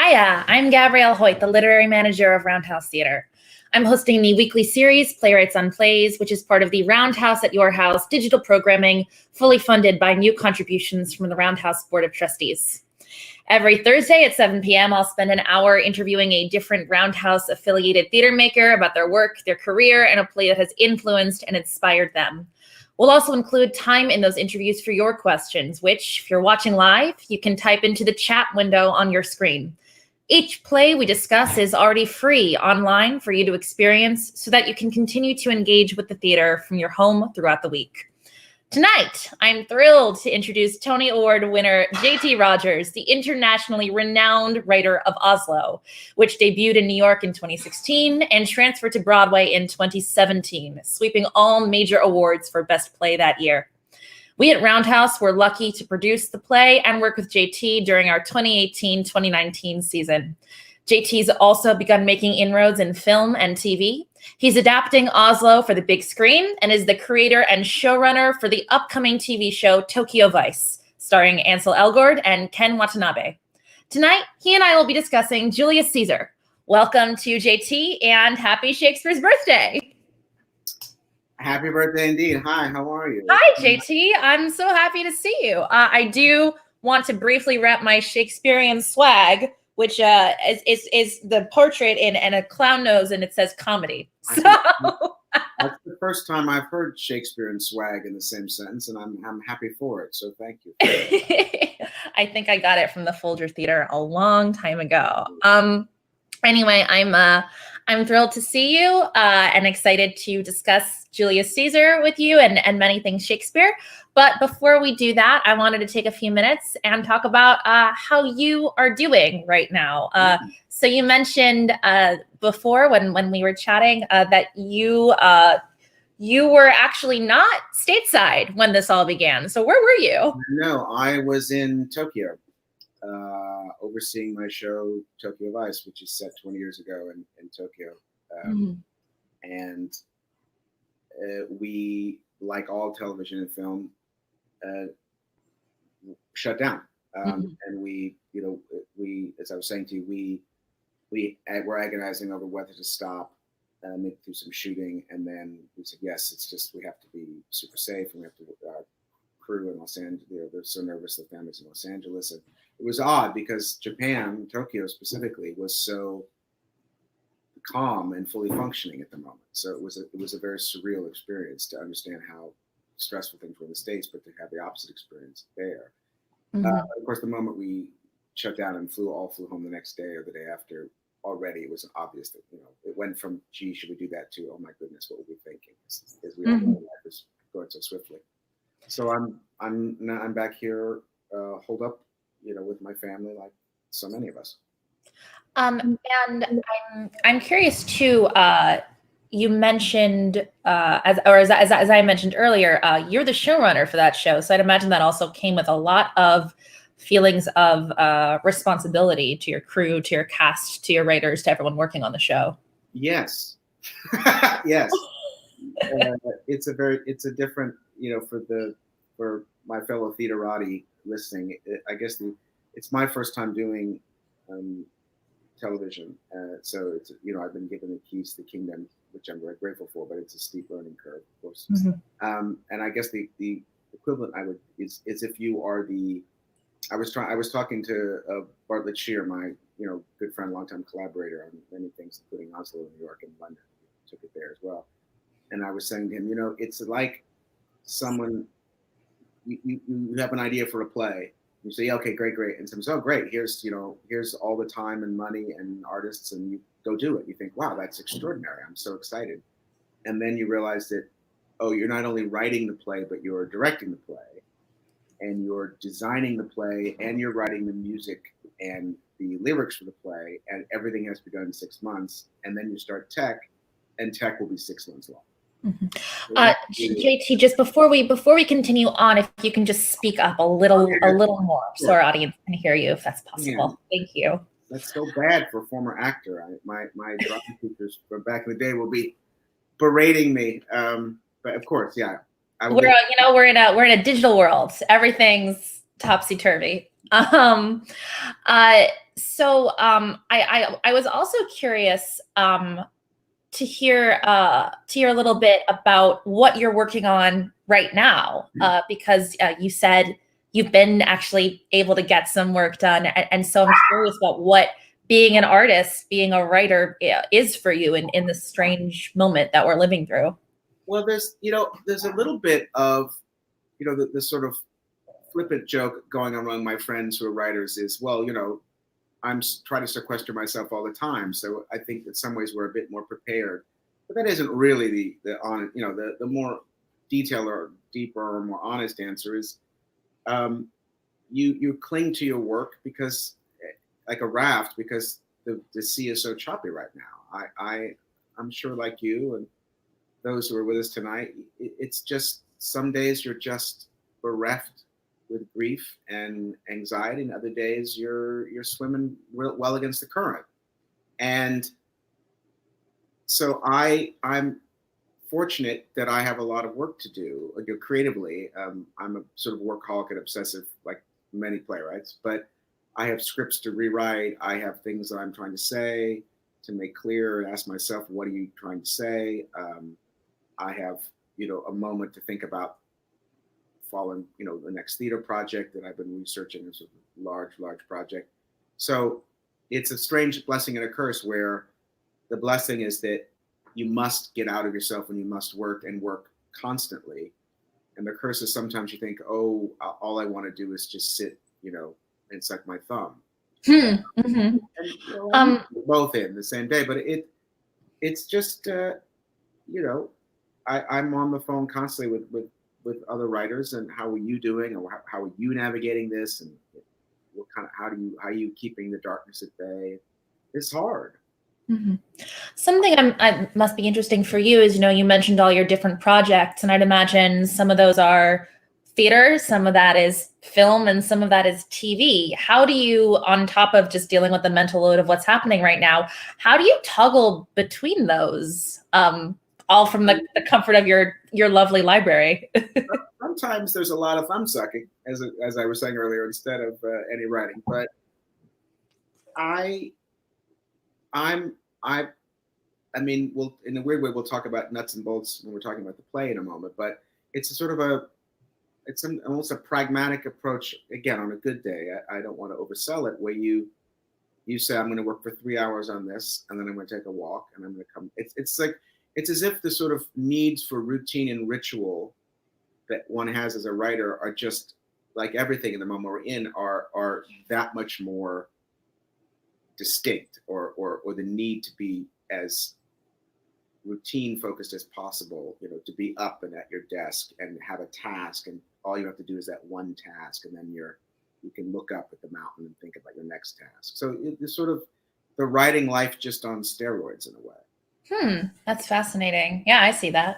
Hiya, I'm Gabrielle Hoyt, the literary manager of Roundhouse Theater. I'm hosting the weekly series, Playwrights on Plays, which is part of the Roundhouse at Your House digital programming, fully funded by new contributions from the Roundhouse Board of Trustees. Every Thursday at 7 p.m., I'll spend an hour interviewing a different Roundhouse-affiliated theater maker about their work, their career, and a play that has influenced and inspired them. We'll also include time in those interviews for your questions, which, if you're watching live, you can type into the chat window on your screen. Each play we discuss is already free online for you to experience so that you can continue to engage with the theater from your home throughout the week. Tonight, I'm thrilled to introduce Tony Award winner J.T. Rogers, the internationally renowned writer of Oslo, which debuted in New York in 2016 and transferred to Broadway in 2017, sweeping all major awards for Best Play that year. We at Roundhouse were lucky to produce the play and work with JT during our 2018-2019 season. JT's also begun making inroads in film and TV. He's adapting Oslo for the big screen and is the creator and showrunner for the upcoming TV show Tokyo Vice, starring Ansel Elgort and Ken Watanabe. Tonight, he and I will be discussing Julius Caesar. Welcome to JT and happy Shakespeare's birthday. Happy birthday indeed. Hi, how are you? Hi, JT. I'm so happy to see you. I do want to briefly rep my Shakespearean swag, which is the portrait in and a clown nose, and it says comedy. So that's the first time I've heard Shakespeare and swag in the same sentence, and I'm happy for it. So thank you. I think I got it from the Folger Theater a long time ago. Anyway, I'm thrilled to see you and excited to discuss Julius Caesar with you and many things Shakespeare. But before we do that, I wanted to take a few minutes and talk about how you are doing right now. So you mentioned before when we were chatting that you were actually not stateside when this all began. So where were you? No, I was in Tokyo, overseeing my show Tokyo Vice, which is set 20 years ago in Tokyo. And we, like all television and film, shut down. And we, as I was saying to you, we were agonizing over whether to stop and maybe do some shooting. And then we said, yes, it's just, we have to be super safe, and we have to, our crew in Los Angeles, they're so nervous, the families in Los Angeles. And it was odd because Japan, Tokyo specifically, was so calm and fully functioning at the moment. So it was a very surreal experience to understand how stressful things were in the States, but to have the opposite experience there. Of course, the moment we shut down and all flew home the next day or the day after, already it was obvious that, it went from, gee, should we do that, to, oh my goodness, what were we thinking? As we all know, life is going so swiftly. So I'm back here, holed up, with my family, like so many of us. And I'm curious too. You mentioned, as I mentioned earlier, you're the showrunner for that show. So I'd imagine that also came with a lot of feelings of responsibility to your crew, to your cast, to your writers, to everyone working on the show. Yes, yes. It's a different, for my fellow theaterati listening. I guess it's my first time doing television, so it's, I've been given the keys to the kingdom, which I'm very grateful for, but it's a steep learning curve, of course. And I guess the equivalent is if you are I was talking to Bartlett Shear, my good friend, longtime collaborator on many things, including Oslo, New York, and London. Took it there as well, and I was saying to him, it's like someone you have an idea for a play. You say, okay, great. And someone says, oh, great. Here's all the time and money and artists, and you go do it. You think, wow, that's extraordinary. I'm so excited. And then you realize that, oh, you're not only writing the play, but you're directing the play, and you're designing the play, and you're writing the music and the lyrics for the play, and everything has to be done in 6 months. And then you start tech, and tech will be 6 months long. JT, just before we continue on, if you can just speak up a little more, so our audience can hear you, if that's possible. Thank you. That's so bad for a former actor. My drama teachers from back in the day will be berating me. But of course, yeah. We're in a digital world. Everything's topsy-turvy. Um, I was also curious to hear a little bit about what you're working on right now, because you said you've been actually able to get some work done, and so I'm curious about what being an artist, being a writer, is for you in this strange moment that we're living through. Well, there's a little bit of, the sort of flippant joke going on among my friends who are writers is, well, I'm trying to sequester myself all the time. So I think in some ways we're a bit more prepared, but that isn't really the more detailed or deeper or more honest answer is, you cling to your work because, like a raft, because the sea is so choppy right now. I'm sure, like you and those who are with us tonight, it's just some days you're just bereft with grief and anxiety, and other days you're swimming well against the current. And so I'm fortunate that I have a lot of work to do, creatively. I'm a sort of workaholic and obsessive, like many playwrights, but I have scripts to rewrite. I have things that I'm trying to say, to make clear, and ask myself, what are you trying to say? I have, a moment to think about following, the next theater project that I've been researching. It's a large project. So it's a strange blessing and a curse, where the blessing is that you must get out of yourself and you must work and work constantly. And the curse is sometimes you think, oh, all I want to do is just sit, and suck my thumb. Mm-hmm. And, both in the same day, but it's just, I'm on the phone constantly with other writers, and how are you doing, or how are you navigating this, and what kind of how are you keeping the darkness at bay? It's hard. Mm-hmm. Something I must be interesting for you is, you mentioned all your different projects, and I'd imagine some of those are theater, some of that is film, and some of that is TV. How do you, on top of just dealing with the mental load of what's happening right now, how do you toggle between those? All from the comfort of your lovely library. Sometimes there's a lot of thumb sucking, as I was saying earlier, instead of any writing. But I mean, in a weird way, we'll talk about nuts and bolts when we're talking about the play in a moment. But it's a sort of almost a pragmatic approach. Again, on a good day, I don't want to oversell it, where you say, I'm going to work for 3 hours on this, and then I'm going to take a walk, and I'm going to come. It's like, it's as if the sort of needs for routine and ritual that one has as a writer are just, like everything in the moment we're in, are that much more distinct, or the need to be as routine focused as possible, to be up and at your desk and have a task, and all you have to do is that one task, and then you can look up at the mountain and think about your next task. So it's sort of the writing life just on steroids in a way. That's fascinating. Yeah, I see that.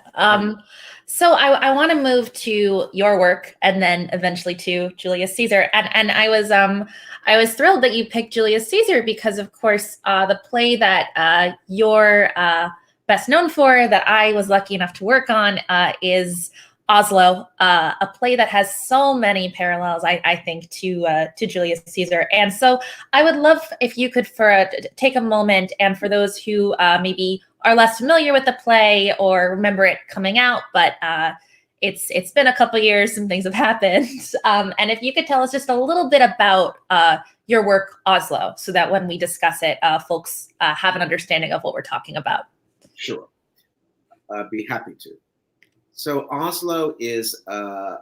So I want to move to your work, and then eventually to Julius Caesar. And I was thrilled that you picked Julius Caesar, because, of course, the play that you're best known for, that I was lucky enough to work on, is Oslo, a play that has so many parallels, I think, to Julius Caesar. And so I would love if you could take a moment, and for those who maybe are less familiar with the play or remember it coming out, but it's been a couple years, some things have happened. And if you could tell us just a little bit about your work, Oslo, so that when we discuss it, folks have an understanding of what we're talking about. Sure. Be happy to. So Oslo is a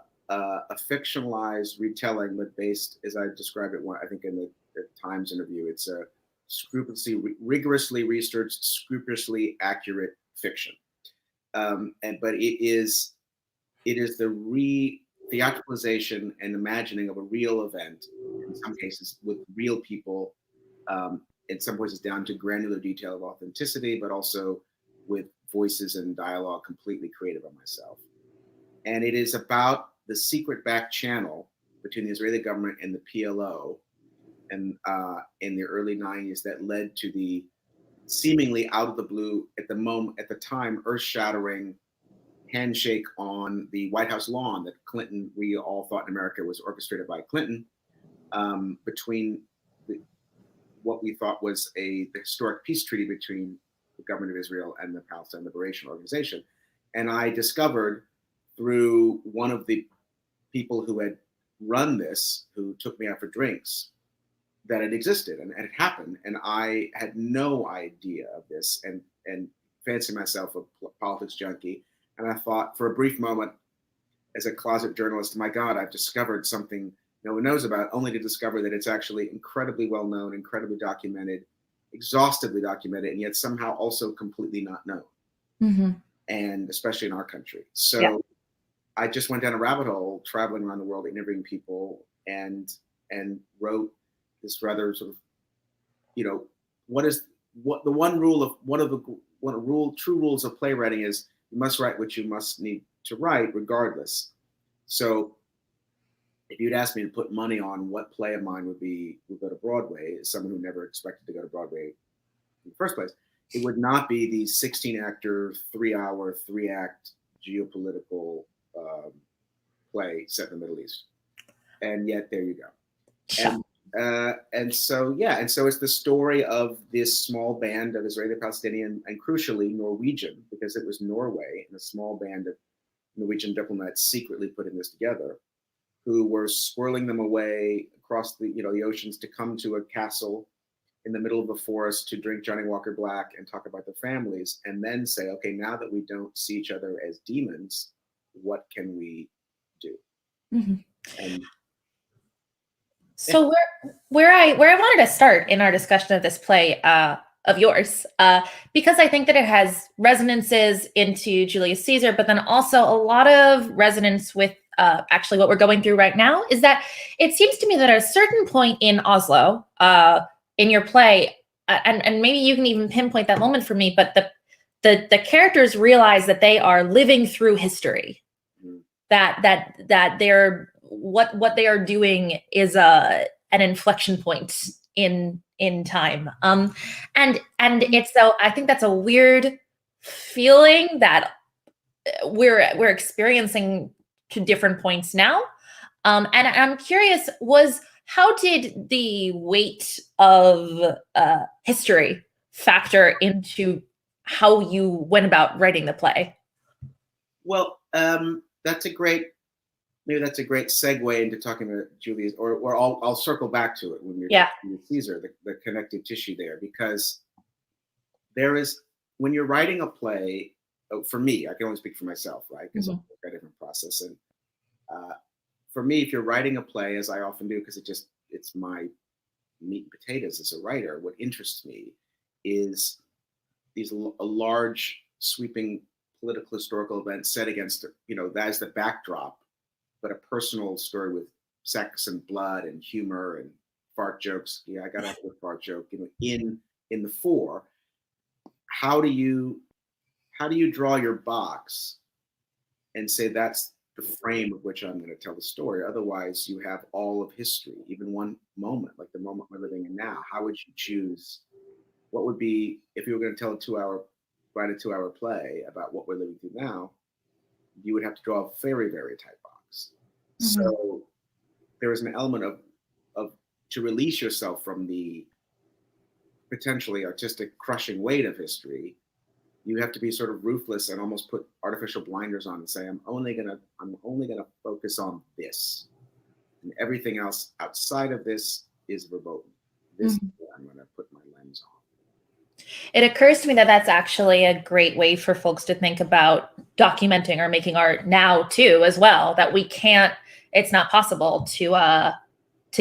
fictionalized retelling, but based, as I described it, I think in the Times interview, it's a rigorously researched, scrupulously accurate fiction. But it is the theatricalization and imagining of a real event, in some cases with real people, in some places down to granular detail of authenticity, but also with voices and dialogue completely created by myself. And it is about the secret back channel between the Israeli government and the PLO, and in the early 90s, that led to the seemingly out of the blue, at the time, earth-shattering handshake on the White House lawn that we all thought in America was orchestrated by Clinton, between what we thought was the historic peace treaty between the government of Israel and the Palestine Liberation Organization. And I discovered through one of the people who had run this, who took me out for drinks, that it existed and it happened. And I had no idea of this and fancied myself a politics junkie. And I thought for a brief moment, as a closet journalist, my God, I've discovered something no one knows about, only to discover that it's actually incredibly well known, incredibly documented, exhaustively documented, and yet somehow also completely not known. Mm-hmm. And especially in our country. So I just went down a rabbit hole, traveling around the world, interviewing people, and wrote this rather sort of, true rules of playwriting is you must write what you must need to write regardless. So if you'd asked me to put money on what play of mine would go to Broadway, as someone who never expected to go to Broadway in the first place, it would not be the 16-actor, 3-hour, 3-act geopolitical play set in the Middle East. And yet there you go. And so it's the story of this small band of Israeli Palestinian and crucially Norwegian, because it was Norway and a small band of Norwegian diplomats secretly putting this together, who were swirling them away across the oceans to come to a castle in the middle of the forest to drink Johnny Walker Black and talk about their families, and then say, okay, now that we don't see each other as demons, what can we do? Mm-hmm. And so where I wanted to start in our discussion of this play of yours, because I think that it has resonances into Julius Caesar, but then also a lot of resonance with actually what we're going through right now, is that it seems to me that at a certain point in Oslo, in your play, and maybe you can even pinpoint that moment for me, but the characters realize that they are living through history, that they're what they are doing is an inflection point in time, and it's so I think that's a weird feeling that we're experiencing to different points now, and I'm curious, how did the weight of history factor into how you went about writing the play? Well, that's a great segue into talking about Julius, or I'll circle back to it when you're talking with Caesar, the connective tissue there, because when you're writing a play, for me, I can only speak for myself, right? Because I've got a different process. And for me, if you're writing a play, as I often do, because it's my meat and potatoes as a writer, what interests me is a large sweeping political historical event set against, that is the backdrop, but a personal story with sex and blood and humor and fart jokes. Yeah, I got off with a fart joke, in the fore. How do you draw your box and say that's the frame of which I'm going to tell the story? Otherwise, you have all of history, even one moment, like the moment we're living in now. How would you choose? What would be, if you were going to write a 2-hour play about what we're living through now, you would have to draw a very, very tight box. Mm-hmm. So there is an element of to release yourself from the potentially artistic crushing weight of history. You have to be sort of ruthless and almost put artificial blinders on and say, I'm only gonna focus on this, and everything else outside of this is verboten. This is where I'm gonna put my lens on. It occurs to me that that's actually a great way for folks to think about documenting or making art now too, as well. That it's not possible to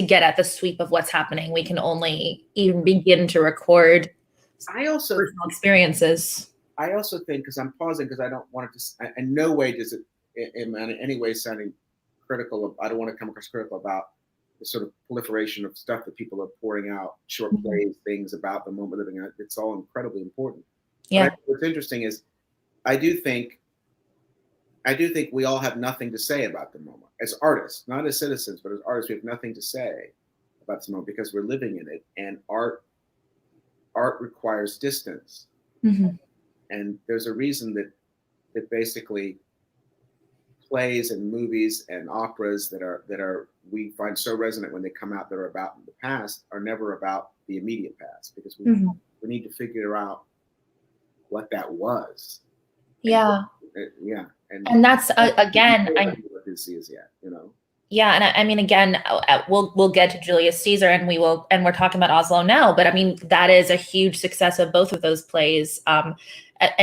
get at the sweep of what's happening. We can only even begin to record personal experiences. I also think, because I'm pausing, because I don't want it to, in no way does it, in any way sounding critical of, I don't want to come across critical about the sort of proliferation of stuff that people are pouring out, short plays, things about the moment living in. It's all incredibly important. Yeah. But what's interesting is, I do think we all have nothing to say about the moment. As artists, not as citizens, but as artists, we have nothing to say about this moment because we're living in it. And art requires distance. Mm-hmm. And there's a reason that basically plays and movies and operas that are we find so resonant when they come out that are about the past are never about the immediate past, because we need to figure out what that was. Yeah. And that's again, what this is yet, Yeah, and I mean, again, we'll get to Julius Caesar, and we're talking about Oslo now, but I mean, that is a huge success of both of those plays. And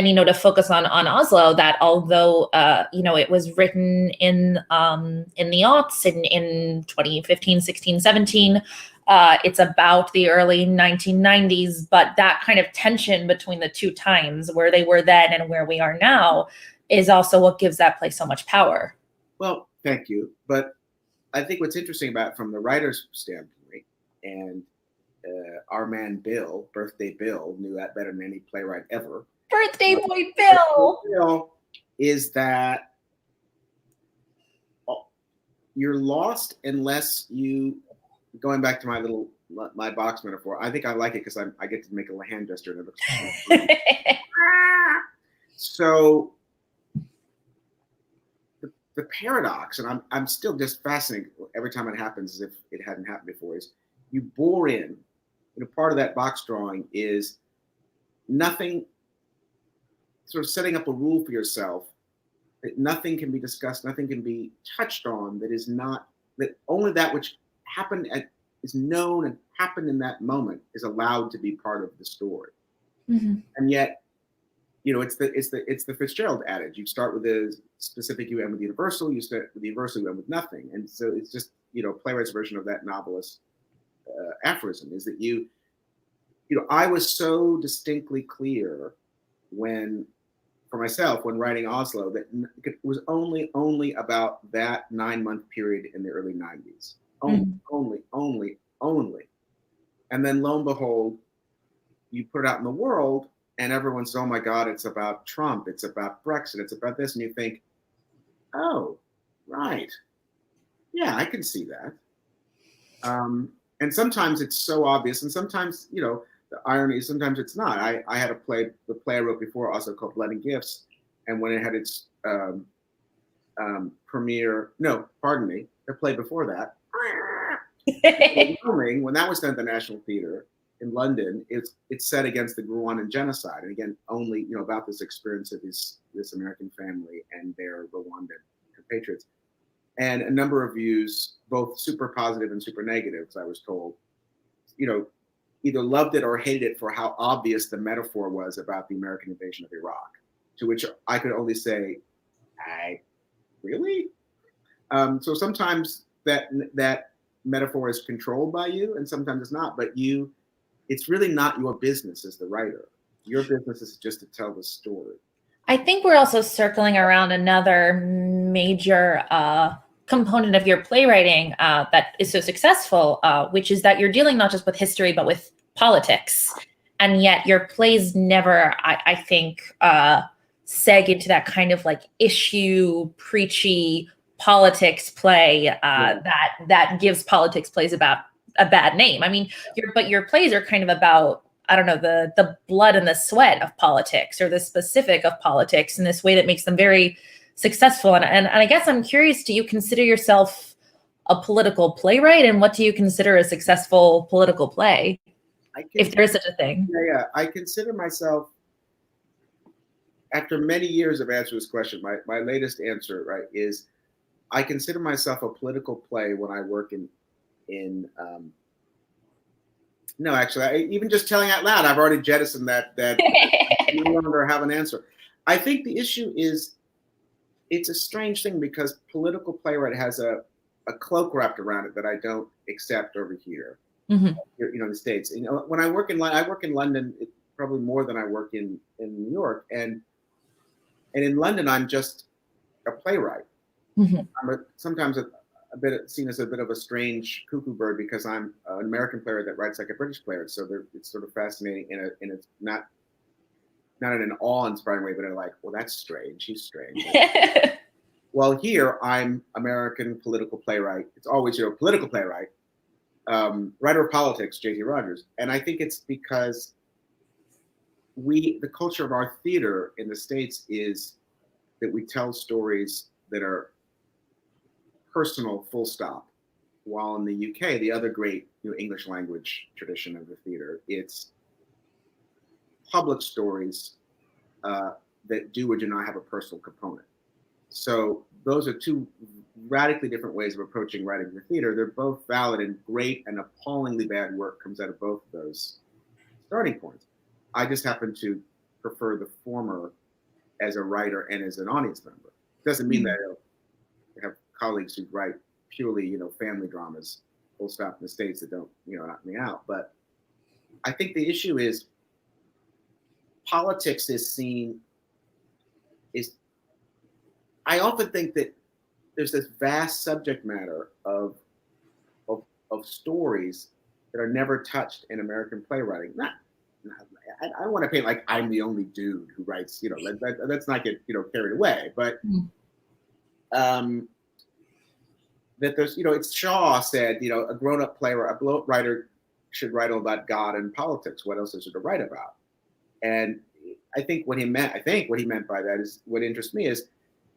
to focus on Oslo, that although it was written in the aughts in 2015, 16, 17, it's about the early 1990s, but that kind of tension between the two times, where they were then and where we are now, is also what gives that play so much power. Well, thank you, but I think what's interesting about it from the writer's standpoint, and our man Bill, Birthday Bill, knew that better than any playwright ever. Birthday boy Bill! Is that you're lost unless you, going back to my box metaphor, I think I like it because I get to make a hand gesture and it looks fun. So the paradox, and I'm still just fascinated every time it happens as if it hadn't happened before, is you bore in, part of that box drawing is nothing, sort of setting up a rule for yourself that nothing can be discussed, nothing can be touched on that is not, that only that which happened is known and happened in that moment is allowed to be part of the story. And yet, it's the Fitzgerald adage. You start with the specific, you end with the universal. You start with the universal, you end with nothing. And so it's just, Playwright's version of that novelist aphorism is that I was so distinctly clear for myself when writing Oslo, that it was only about that 9-month period in the early 90s. Only. And then lo and behold, you put it out in the world, and everyone says, oh my God, it's about Trump, it's about Brexit, it's about this. And you think, oh, right. Yeah, I can see that. And sometimes it's so obvious, and sometimes, the irony is sometimes it's not. I had the play I wrote before, also called Blood and Gifts, and when it had its premiere, the play before that, when that was done at the National Theatre in London, it's set against the Rwandan genocide, and again, only about this experience of this American family and their Rwandan compatriots, and a number of views, both super positive and super negative, as I was told, either loved it or hated it for how obvious the metaphor was about the American invasion of Iraq. To which I could only say, really? So sometimes that metaphor is controlled by you, and sometimes it's not. But it's really not your business as the writer. Your business is just to tell the story. I think we're also circling around another major component of your playwriting that is so successful, which is that you're dealing not just with history, but with politics. And yet your plays never, I think, seg into that kind of like issue, preachy politics play that gives politics plays about a bad name. I mean, your plays are kind of about, I don't know, the blood and the sweat of politics, or the specific of politics, in this way that makes them very successful. And I guess I'm curious, do you consider yourself a political playwright, and what do you consider a successful political play, if there is such a thing? Yeah. I consider myself, after many years of answering this question, my latest answer, right, is I consider myself a political play when I work in no, actually, even just telling out loud, I've already jettisoned that I no longer have an answer. I think the issue is, it's a strange thing, because political playwright has a cloak wrapped around it that I don't accept over here, in the States. When I work in London, probably more than I work in New York, and in London, I'm just a playwright. I'm sometimes a bit seen as a bit of a strange cuckoo bird, because I'm an American player that writes like a British player. So it's sort of fascinating, and it's not in an awe-inspiring way, but in like, well, that's strange. He's strange. Well, here I'm American political playwright. It's always political playwright, writer of politics, J.T. Rogers, and I think it's because the culture of our theater in the States is that we tell stories that are personal, full stop. While in the UK, the other great English language tradition of the theater, it's public stories that do or do not have a personal component. So those are two radically different ways of approaching writing the theater. They're both valid, and great and appallingly bad work comes out of both of those starting points. I just happen to prefer the former as a writer and as an audience member. Doesn't mean that I have colleagues who write purely, family dramas, full stop, in the States that don't, knock me out. But I think the issue is politics I often think that there's this vast subject matter of stories that are never touched in American playwriting. I don't want to paint like I'm the only dude who writes, let's not get, carried away. But that there's, it's Shaw said, a grown-up playwright, a writer should write all about God and politics. What else is there to write about? And I think what he meant by that is, what interests me is,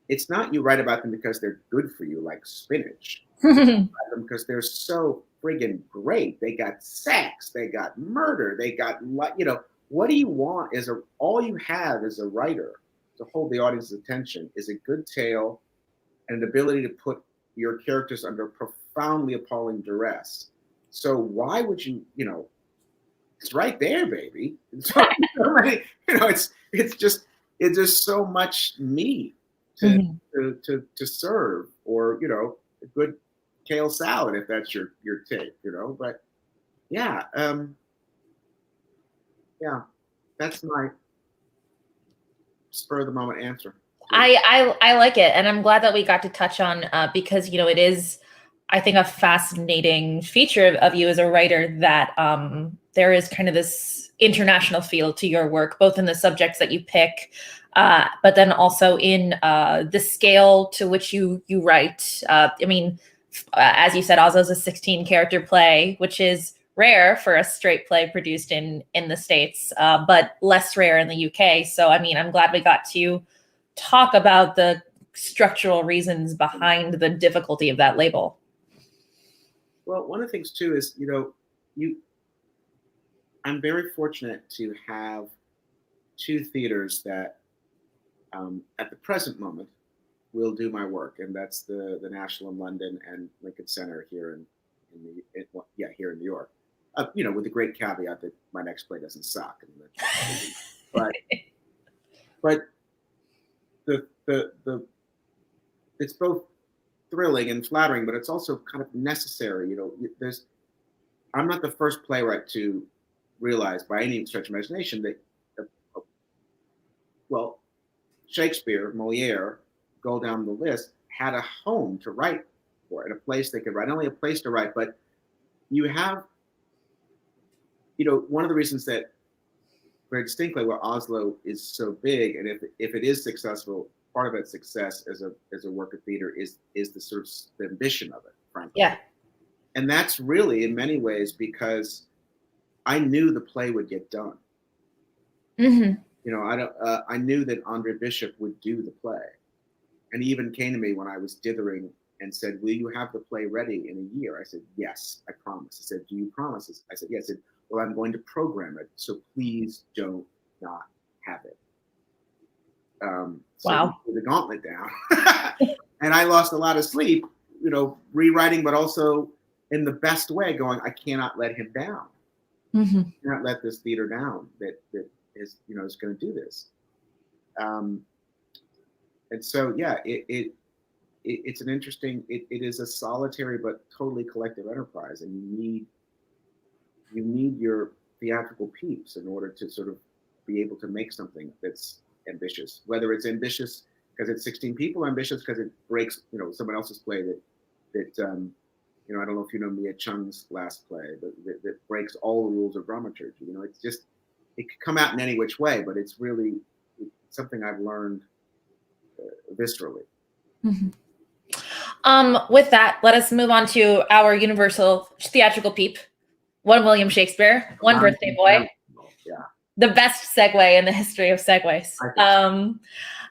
it's not you write about them because they're good for you, like spinach. Because they're so friggin' great. They got sex, they got murder, they got, what do you want all you have as a writer to hold the audience's attention is a good tale and an ability to put your characters under profoundly appalling duress. So why would you, it's right there, baby. So many, it's just so much meat to serve, or a good kale salad if that's your take, But yeah, that's my spur of the moment answer. I like it, and I'm glad that we got to touch on because it is, I think, a fascinating feature of you as a writer that there is kind of this international feel to your work, both in the subjects that you pick, but then also in the scale to which you write. As you said, Oslo's a 16-character play, which is rare for a straight play produced in the States, but less rare in the UK. So, I'm glad we got to talk about the structural reasons behind the difficulty of that label. Well, one of the things too is, I'm very fortunate to have two theaters that at the present moment will do my work, and that's the National in London and Lincoln Center here here in New York. With the great caveat that my next play doesn't suck. But the it's both thrilling and flattering, but it's also kind of necessary. I'm not the first playwright to realize by any stretch of imagination that, Shakespeare, Moliere, go down the list, had a home to write for, and a place they could write. Not only a place to write, but you have, one of the reasons that very distinctly where Oslo is so big, and if it is successful, part of its success as a work of theater is the sort of the ambition of it, frankly. Yeah. And that's really in many ways because I knew the play would get done. Mm-hmm. I knew that Andre Bishop would do the play, and he even came to me when I was dithering and said, "Will you have the play ready in a year?" I said, "Yes, I promise." He said, "Do you promise?" I said, "Yes." I said, "Well, I'm going to program it, so please don't not have it." So wow. the gauntlet down, and I lost a lot of sleep, rewriting, but also in the best way, going, I cannot let him down. Mm-hmm. I cannot let this theater down that is is going to do this. And so it's an interesting. It is a solitary but totally collective enterprise, and you need your theatrical peeps in order to sort of be able to make something that's ambitious. Whether it's ambitious because it's 16 people, or ambitious because it breaks someone else's play that I don't know if you know Mia Chung's last play that breaks all the rules of dramaturgy. It's just, it could come out in any which way, but it's really something I've learned viscerally. Mm-hmm. With that, let us move on to our universal theatrical peep. One William Shakespeare, one birthday boy. Yeah. The best segue in the history of segues.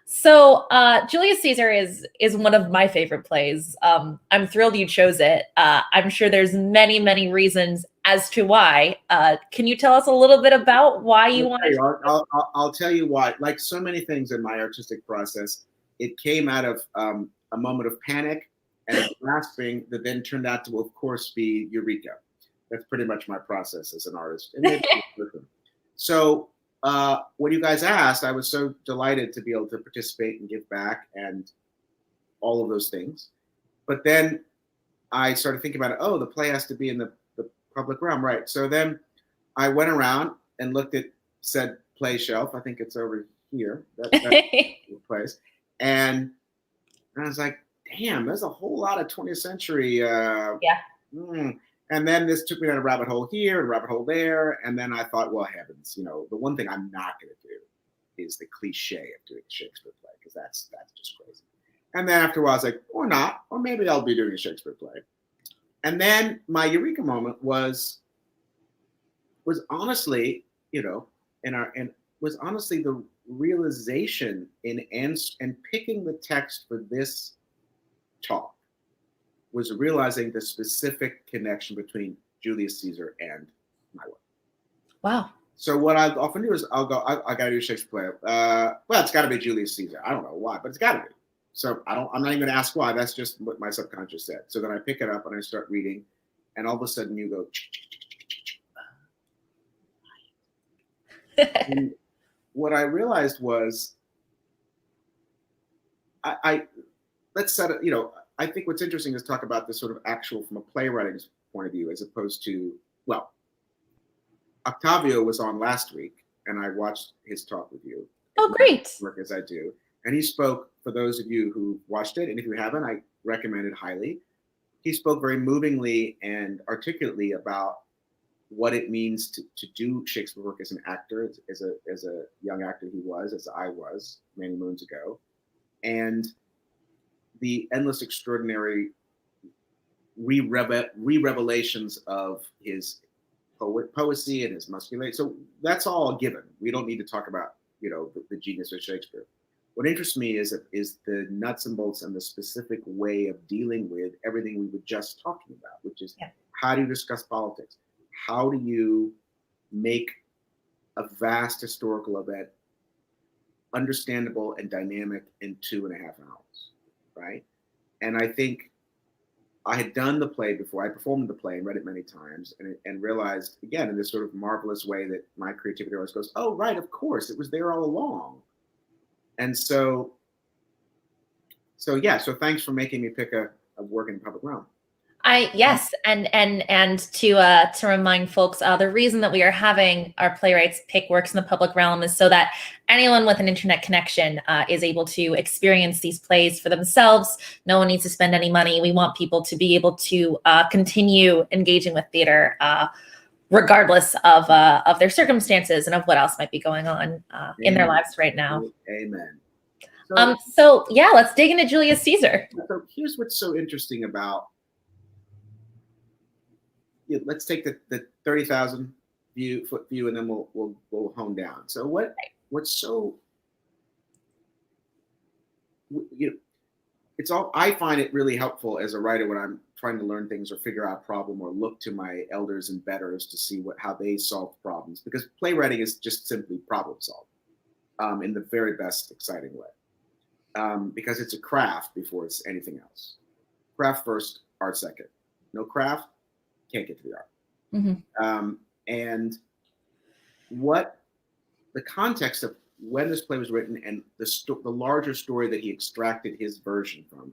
So Julius Caesar is one of my favorite plays. I'm thrilled you chose it. I'm sure there's many, many reasons as to why. Can you tell us a little bit about why you wanted to? I'll tell you why. Like so many things in my artistic process, it came out of a moment of panic and a grasping that then turned out to, of course, be eureka. That's pretty much my process as an artist. So when you guys asked, I was so delighted to be able to participate and give back and all of those things. But then I started thinking about it. Oh, the play has to be in the public realm, right? So then I went around and looked at said play shelf. I think it's over here. That's the place. And I was like, damn, there's a whole lot of 20th century. And then this took me down a rabbit hole here, a rabbit hole there. And then I thought, well, heavens, the one thing I'm not going to do is the cliche of doing a Shakespeare play, because that's just crazy. And then after a while, I was like, or not, or maybe I'll be doing a Shakespeare play. And then my eureka moment was honestly, was honestly the realization and picking the text for this talk was realizing the specific connection between Julius Caesar and my work. Wow. So what I often do is I got to do a Shakespeare play. Well, it's got to be Julius Caesar. I don't know why, but it's got to be. So I'm not even going to ask why. That's just what my subconscious said. So then I pick it up and I start reading, and all of a sudden you go. And what I realized was, let's set it. I think what's interesting is talk about this sort of actual from a playwriting point of view, as opposed to, well, Octavio was on last week, and I watched his talk with you. Oh, great! Work as I do. And he spoke, for those of you who watched it, and if you haven't, I recommend it highly. He spoke very movingly and articulately about what it means to do Shakespeare work as an actor, as a young actor he was, as I was many moons ago, and the endless extraordinary re-revelations of his poesy and his muscularity. So that's all a given. We don't need to talk about the genius of Shakespeare. What interests me is the nuts and bolts and the specific way of dealing with everything we were just talking about, which is how do you discuss politics? How do you make a vast historical event understandable and dynamic in 2.5 hours, right? And I think I had done the play before. I performed the play and read it many times, and realized, again, in this sort of marvelous way that my creativity always goes, oh, right, of course, it was there all along. And so thanks for making me pick a work in the public realm. Yes, and to remind folks, the reason that we are having our playwrights pick works in the public realm is so that anyone with an internet connection is able to experience these plays for themselves. No one needs to spend any money. We want people to be able to continue engaging with theater, regardless of their circumstances and of what else might be going on in their lives right now. Amen. So let's dig into Julius Caesar. So here's what's so interesting about. Let's take the 30,000 foot view, and then we'll hone down. So what's so it's all, I find it really helpful as a writer when I'm trying to learn things or figure out a problem or look to my elders and betters to see how they solve problems, because playwriting is just simply problem solving in the very best exciting way, because it's a craft before it's anything else. Craft first, art second. No craft, can't get to the art. Mm-hmm. And what the context of when this play was written and the larger story that he extracted his version from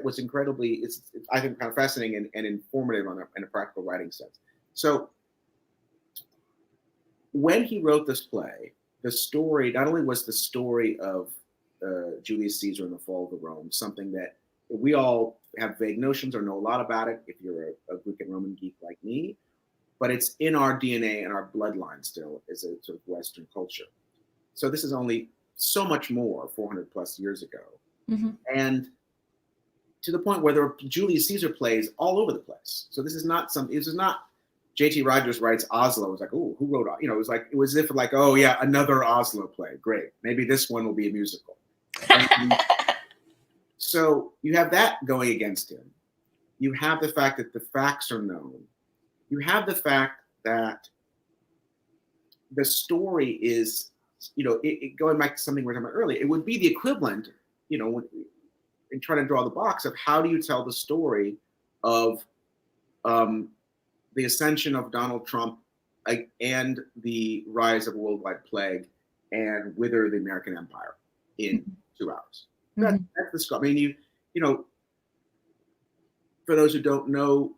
was incredibly, it's I think kind of fascinating and informative in a practical writing sense. So when he wrote this play, the story not only was the story of Julius Caesar and the fall of Rome, something that we all have vague notions or know a lot about it if you're a Greek and Roman geek like me, but it's in our DNA and our bloodline still as a sort of Western culture. So this is only so much more 400 plus years ago. Mm-hmm. And to the point where there are Julius Caesar plays all over the place. So this is not J.T. Rogers writes Oslo. It was like, oh, who wrote, it was as if like, oh yeah, another Oslo play. Great. Maybe this one will be a musical. And so you have that going against him. You have the fact that the facts are known. You have the fact that the story is, going back to something we were talking about earlier, it would be the equivalent, in trying to draw the box of how do you tell the story of the ascension of Donald Trump and the rise of a worldwide plague and wither the American empire in 2 hours. That's the scope. I mean, for those who don't know,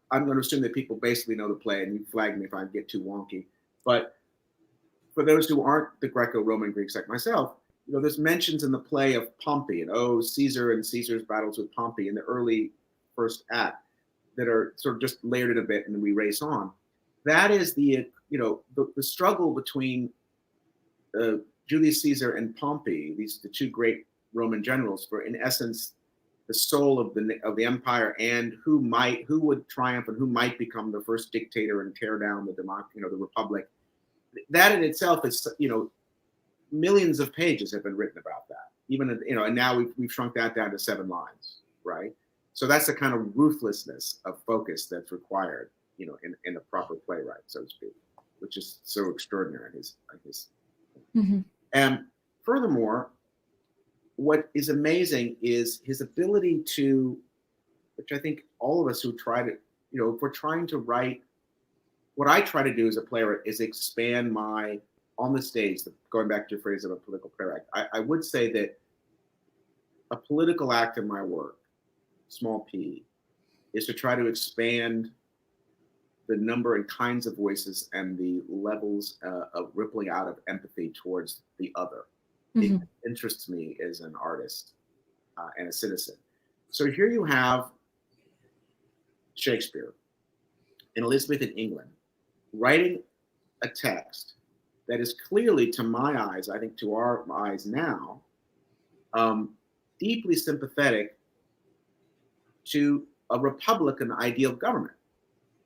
I'm going to assume that people basically know the play, and you flag me if I get too wonky. But for those who aren't the Greco-Roman Greeks like myself, there's mentions in the play of Pompey and Caesar and Caesar's battles with Pompey in the early first act that are sort of just layered it a bit, and then we race on. That is the struggle between Julius Caesar and Pompey, the 2 great Roman generals, for in essence the soul of the empire, and who would triumph and who might become the first dictator and tear down the republic. That in itself is, millions of pages have been written about that. Even and now we've shrunk that down to 7 lines, right? So that's the kind of ruthlessness of focus that's required, in a proper playwright, so to speak, which is so extraordinary in his. And furthermore, what is amazing is his ability to, which I think all of us who try to, if we're trying to write, what I try to do as a playwright is expand my, on the stage, going back to your phrase of a political playwright, I would say that a political act in my work, small p, is to try to expand the number and kinds of voices and the levels of rippling out of empathy towards the other. It interests me as an artist and a citizen. So here you have Shakespeare in Elizabethan England writing a text that is clearly, to my eyes, I think to our eyes now, deeply sympathetic to a republican ideal of government,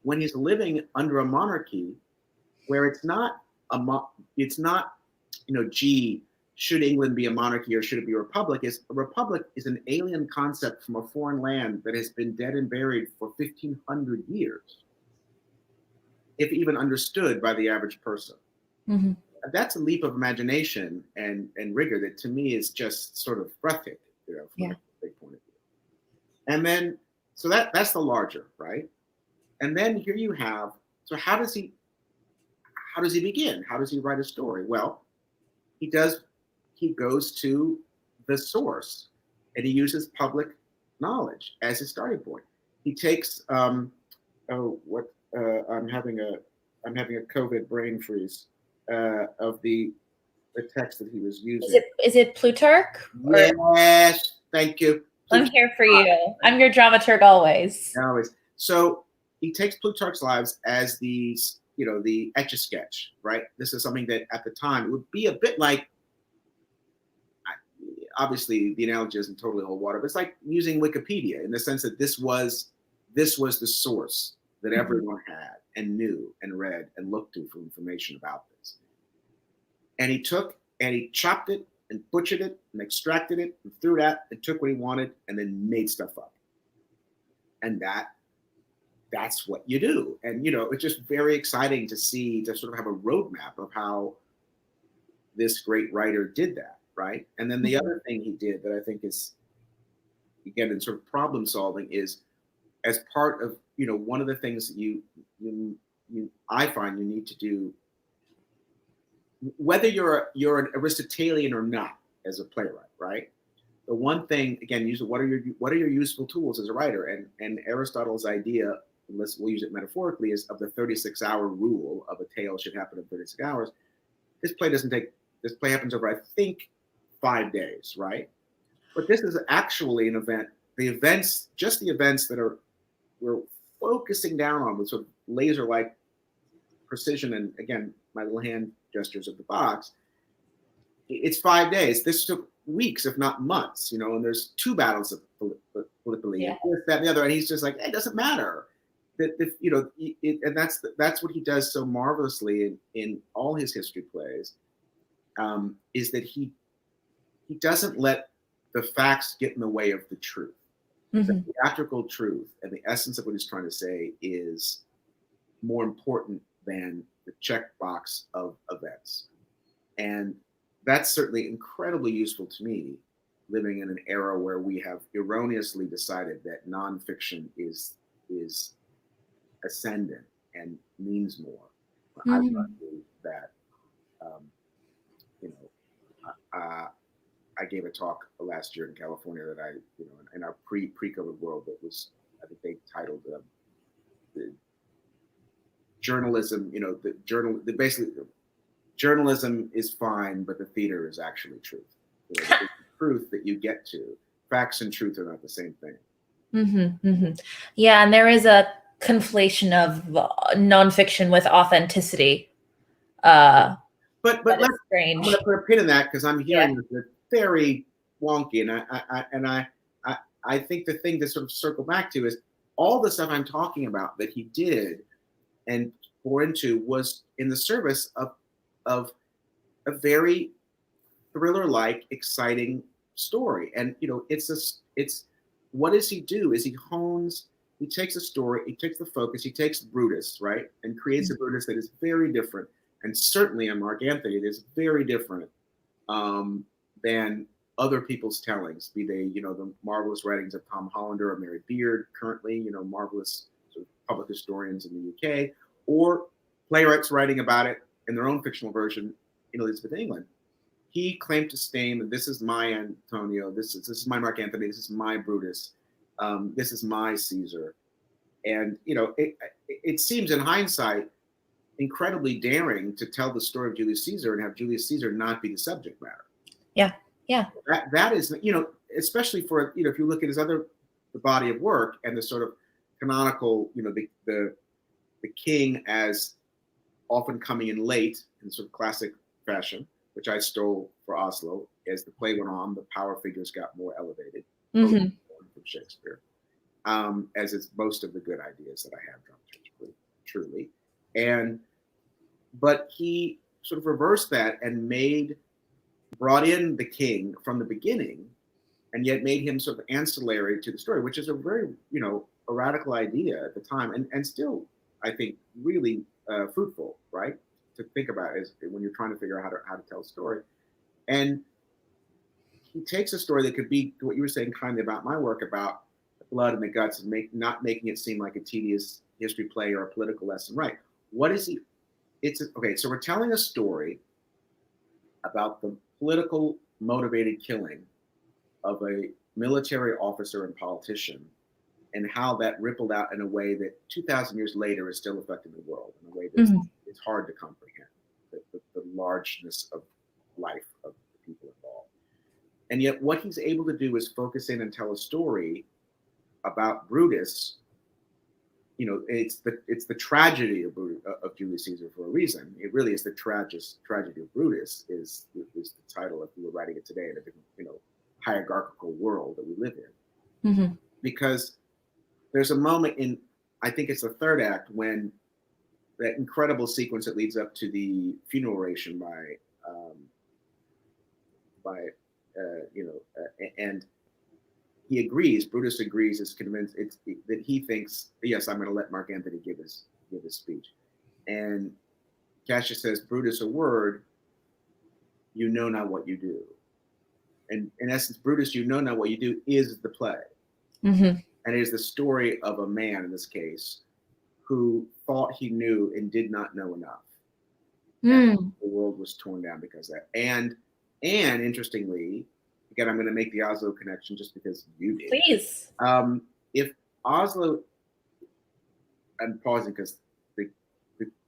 when he's living under a monarchy where it's not, gee, should England be a monarchy or should it be a republic? A republic is an alien concept from a foreign land that has been dead and buried for 1,500 years, if even understood by the average person. That's a leap of imagination and rigor that to me is just sort of breathtaking, from a big point of view. And then, so that's the larger, right? And then here you have, so how does he begin? How does he write a story? Well, he goes to the source, and he uses public knowledge as his starting point. He takes, I'm having a COVID brain freeze of the text that he was using. Is it Plutarch? Yes, thank you. I'm here for you. I'm your dramaturg always. Always. So he takes Plutarch's Lives as the Etch-a-Sketch, right? This is something that at the time it would be a bit like, obviously the analogy doesn't totally hold water, but it's like using Wikipedia in the sense that this was the source that everyone had and knew and read and looked to for information about this. And he chopped it and butchered it and extracted it and threw it out and took what he wanted and then made stuff up. And that's what you do. And, it's just very exciting to see, to sort of have a roadmap of how this great writer did that, right? And then the other thing he did that I think is, again, in sort of problem solving is, as part of, one of the things that I find you need to do, whether you're an Aristotelian or not as a playwright, right? The one thing, again, what are your useful tools as a writer? And Aristotle's idea, we'll use it metaphorically, is of the 36-hour rule of a tale should happen in 36 hours. This play happens over, I think, 5 days, right? But this is actually an event. The events that we're focusing down on with sort of laser-like precision, and again, my little hand gestures of the box. It's 5 days. This took weeks, if not months, and there's 2 battles of Gallipoli, and this, that, and the other, and he's just like, it doesn't matter. And that's what he does so marvelously in all his history plays, is that he he doesn't let the facts get in the way of the truth. The theatrical truth and the essence of what he's trying to say is more important than the checkbox of events. And that's certainly incredibly useful to me, living in an era where we have erroneously decided that nonfiction is ascendant and means more. I argue that, you know, I gave a talk last year in California that I, you know, in our pre-COVID world that was, I think they titled the journalism, you know, basically journalism is fine, but the theater is actually truth. You know, the truth that you get to. Facts and truth are not the same thing. Yeah, and there is a conflation of nonfiction with authenticity. But let's strange. I'm going to put a pin in that because I'm hearing this very wonky, and I think the thing to sort of circle back to is all the stuff I'm talking about that he did and bore into was in the service of a very thriller-like, exciting story. And you know, it's what does he do? Is he takes a story, he takes the focus, he takes Brutus, right, and creates a Brutus that is very different, and certainly in Mark Antony, it is very different than other people's tellings, be they, you know, the marvelous writings of Tom Hollander or Mary Beard, currently, you know, marvelous sort of public historians in the UK, or playwrights writing about it in their own fictional version in Elizabeth England. He claimed to Stein that this is my Antonio, this is my Mark Antony, this is my Brutus, this is my Caesar. And, you know, it seems in hindsight incredibly daring to tell the story of Julius Caesar and have Julius Caesar not be the subject matter. Yeah. That is, you know, especially for, you know, if you look at the body of work and the sort of canonical, you know, the king as often coming in late in sort of classic fashion, which I stole for Oslo. As the play went on, the power figures got more elevated from Shakespeare, as is most of the good ideas that I have dramaturgically, truly. But he sort of reversed that and brought in the king from the beginning, and yet made him sort of ancillary to the story, which is a very, you know, a radical idea at the time, and still, I think, really fruitful, right? To think about is when you're trying to figure out how to tell a story. And he takes a story that could be what you were saying kindly about my work about the blood and the guts, and not making it seem like a tedious history play or a political lesson, right? What is he? Okay, so we're telling a story about the political motivated killing of a military officer and politician, and how that rippled out in a way that 2,000 years later is still affecting the world in a way that it's hard to comprehend, the largeness of life of the people involved. And yet what he's able to do is focus in and tell a story about Brutus. You know, it's the tragedy of Julius Caesar for a reason. It really is the tragedy of Brutus is the title if we were writing it today in a different, you know, hierarchical world that we live in. Because there's a moment in, I think it's the third act, when that incredible sequence that leads up to the funeral oration and he agrees, Brutus agrees, is convinced that he thinks, yes, I'm going to let Mark Antony give his speech. And Cassius says, Brutus, a word, you know not what you do. And in essence, Brutus, you know not what you do is the play. And it is the story of a man, in this case, who thought he knew and did not know enough. And the world was torn down because of that. And interestingly, again, I'm going to make the Oslo connection just because you did. Please. If Oslo, I'm pausing because the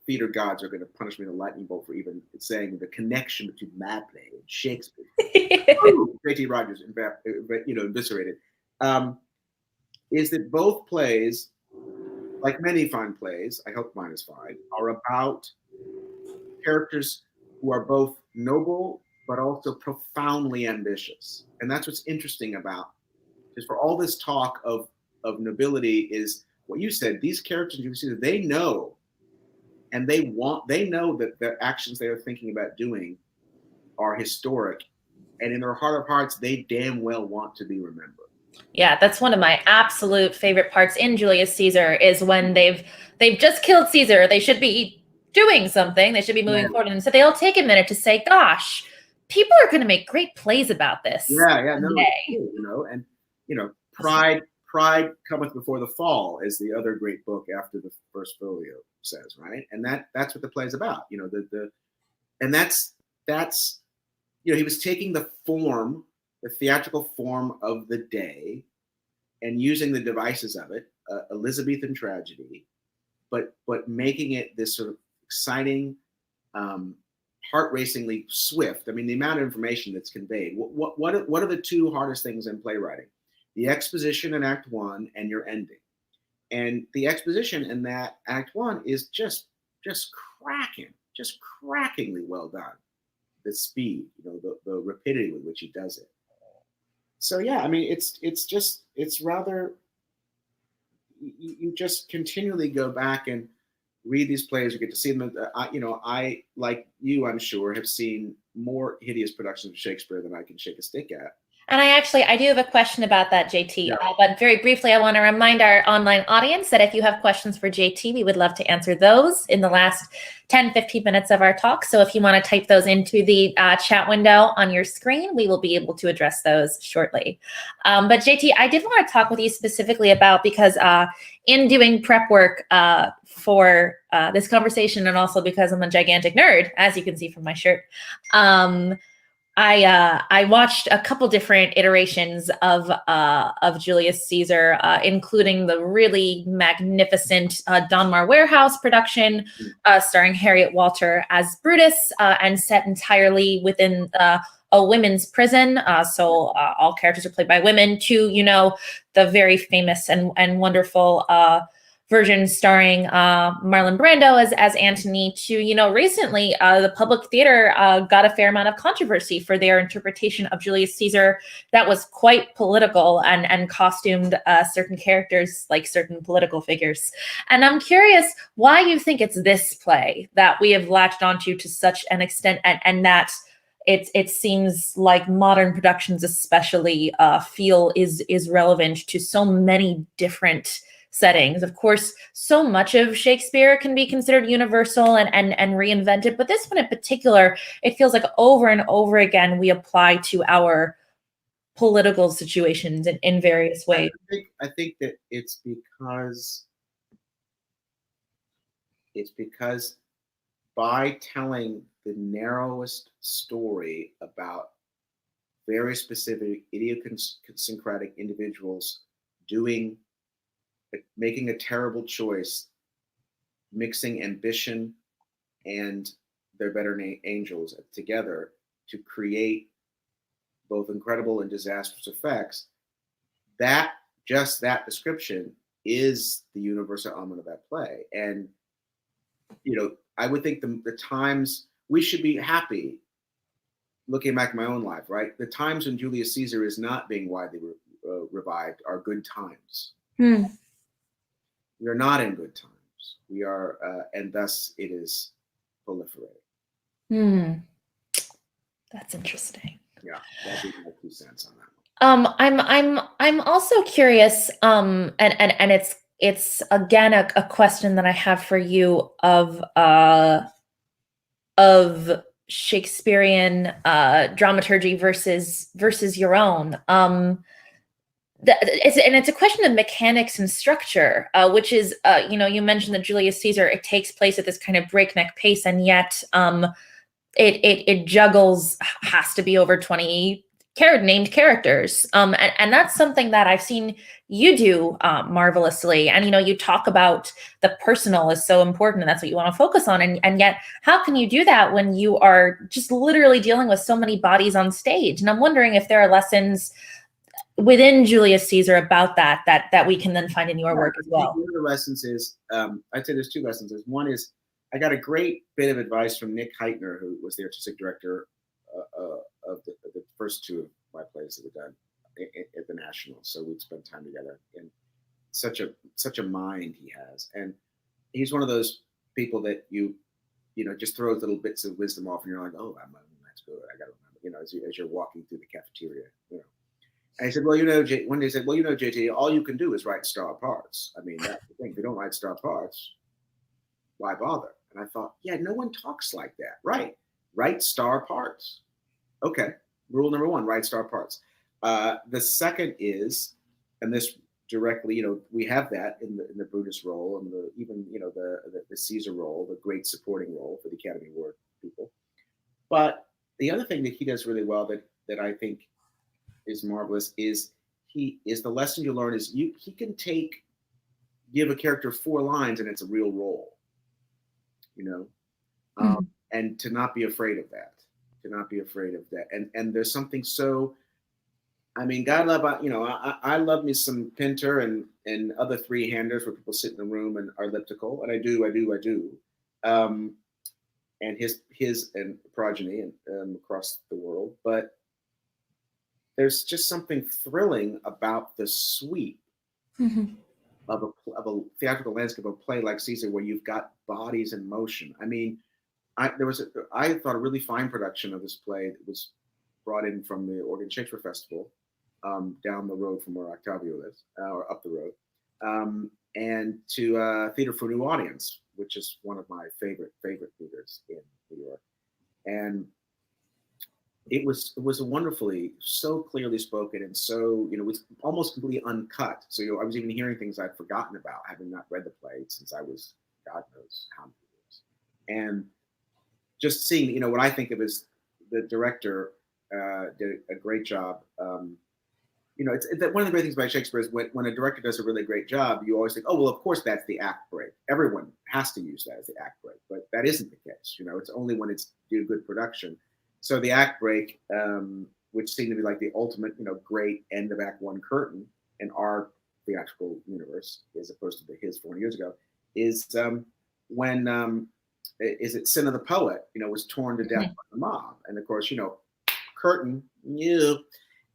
theater gods are going to punish me with a lightning bolt for even saying the connection between my play and Shakespeare. J.T. Rogers, you know, eviscerated. Is that both plays, like many fine plays, I hope mine is fine, are about characters who are both noble but also profoundly ambitious. And that's what's interesting about, because for all this talk of nobility is what you said, these characters, they know, and they know that the actions they are thinking about doing are historic and in their heart of hearts, they damn well want to be remembered. Yeah, that's one of my absolute favorite parts in Julius Caesar is when they've just killed Caesar. They should be doing something. They should be moving forward. And so they'll take a minute to say, gosh, people are going to make great plays about this. Yeah, no, you know, and you know, pride cometh before the fall is the other great book after the first folio says, right? And that's what the play's about. You know, and that's you know, he was taking the theatrical form of the day and using the devices of it, Elizabethan tragedy, but making it this sort of exciting, heart-racingly swift. I mean, the amount of information that's conveyed. What are the two hardest things in playwriting? The exposition in Act 1 and your ending. And the exposition in that Act 1 is just crackingly well done. The speed, you know, the rapidity with which he does it. So yeah, I mean, it's rather, you just continually go back and read these plays. You get to see them. I, like you, I'm sure, have seen more hideous productions of Shakespeare than I can shake a stick at. And I do have a question about that, JT. Yeah. But very briefly, I want to remind our online audience that if you have questions for JT, we would love to answer those in the last 10, 15 minutes of our talk. So if you want to type those into the chat window on your screen, we will be able to address those shortly. But JT, I did want to talk with you specifically about, because in doing prep work for this conversation, and also because I'm a gigantic nerd, as you can see from my shirt, I watched a couple different iterations of Julius Caesar, including the really magnificent Donmar Warehouse production, starring Harriet Walter as Brutus, and set entirely within a women's prison. So all characters are played by women, to, you know, the very famous and wonderful version starring Marlon Brando as Antony, to, you know, recently the Public Theater got a fair amount of controversy for their interpretation of Julius Caesar that was quite political and costumed certain characters like certain political figures. And I'm curious why you think it's this play that we have latched onto to such an extent, and that it seems like modern productions especially feel is relevant to so many different settings. Of course, so much of Shakespeare can be considered universal and reinvented, but this one in particular, it feels like over and over again we apply to our political situations in various ways. I think that it's because by telling the narrowest story about very specific idiosyncratic individuals making a terrible choice, mixing ambition and their better angels together to create both incredible and disastrous effects, that description is the universal element of that play. And, you know, I would think the times we should be happy, looking back at my own life, right? The times when Julius Caesar is not being widely revived are good times. We are not in good times. We are, and thus it is proliferating. That's interesting. Yeah, that'd be my 2 cents on that. I'm also curious, and it's again a question that I have for you of Shakespearean dramaturgy versus your own. It's a question of mechanics and structure, which is, you know, you mentioned that Julius Caesar, it takes place at this kind of breakneck pace, and yet it juggles, has to be over 20 named characters. And that's something that I've seen you do marvelously. And, you know, you talk about the personal is so important, and that's what you want to focus on. And yet, how can you do that when you are just literally dealing with so many bodies on stage? And I'm wondering if there are lessons within Julius Caesar about that we can then find in your work as well. One of the lessons is, I'd say there's 2 lessons. One is, I got a great bit of advice from Nick Heitner, who was the artistic director of the first 2 of my plays that were done at the National. So we'd spend time together, and such a mind he has. And he's one of those people that you know, just throws little bits of wisdom off, and you're like, oh, that's good. I got to remember as you're walking through the cafeteria, And I said, well, one day he said, well, JT, all you can do is write star parts. I mean, that's the thing. If you don't write star parts, why bother? And I thought, yeah, no one talks like that. Right. Write star parts. Okay. Rule number one, write star parts. The second is, and this directly, we have that in the Brutus role and the Caesar role, the great supporting role for the Academy Award people. But the other thing that he does really well that I think is marvelous is the lesson you learn is he can give a character 4 lines and it's a real role, and to not be afraid of that, and there's something so, I mean, God love, I love me some Pinter and other 3-handers where people sit in the room and are elliptical, and I do, and his and progeny and across the world, but there's just something thrilling about the sweep of a theatrical landscape of a play like Caesar, where you've got bodies in motion. I mean, I thought a really fine production of this play that was brought in from the Oregon Shakespeare Festival, down the road from where Octavio lives, or up the road, and to Theater for a New Audience, which is one of my favorite theaters in New York, and it was a wonderfully, so clearly spoken, and so it was almost completely uncut. So I was even hearing things I'd forgotten about, having not read the play since I was God knows how many years, and just seeing what I think of as the director did a great job. It's one of the great things about Shakespeare is when a director does a really great job, you always think, oh well, of course that's the act break. Everyone has to use that as the act break, but that isn't the case. It's only when it's due good production. So the act break, which seemed to be like the ultimate, great end of Act 1 curtain in our theatrical universe, as opposed to his 400 years ago, is when is it Sin of the Poet? Was torn to death by the mob, and of course, curtain,